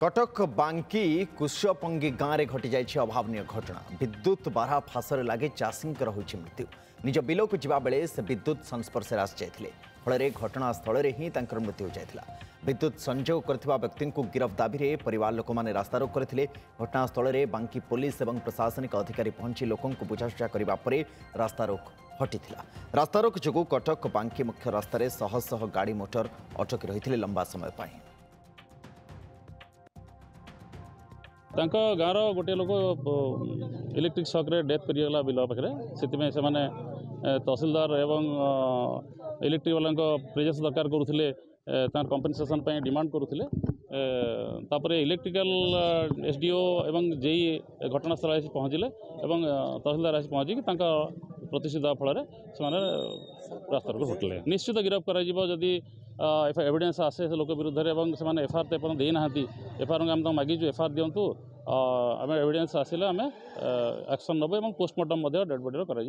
कटक बांकी कुशपंगी गाँव में घटी जाइए अभावन घटना। विद्युत बारहा फासर लगे चाषी मृत्यु। निज बिल को जवा बेले से विद्युत संस्पर्श आसी जाते फल घटनास्थल में ही मृत्यु होता। विद्युत संयोग करथिबा व्यक्ति को गिरफ दाबी में परिवार लोक मैंने रास्तारोक करते। घटनास्थल में बांकी पुलिस और प्रशासनिक अधिकारी पहुंची लोकों को बुझाशुझा करने रास्तारोक हटी। रास्तारोक जो कटक बांकी मुख्य रास्तार शह शह गाड़ी मोटर अटकी रही लंबा समय पाई। गाँव गोटे लोक इलेक्ट्रिक शॉक्रे डेथ करीगला बिल पाखे से तहसीलदार एवं इलेक्ट्रिक वाला प्रेजेंस दरकार करुले कंपनसेशन डिमांड करुले इलेक्ट्रिकल एसडीओ एवं जेई घटनास्थल आसी पहुँचले एवं तहसीलदार आसी पहुँचिक प्रतिश्रुति देवा फल से रास्ता को हटिले। निश्चित गिरफ करी एविडेंस आसे लोक विरुद्ध से एफआईआर तो एपर्तन देना एफआईआर आम मागिजु एफआईआर दिंतु आम एविडेंस आसिले आम एक्शन नबू और पोस्टमार्टम डेड बॉडी कर।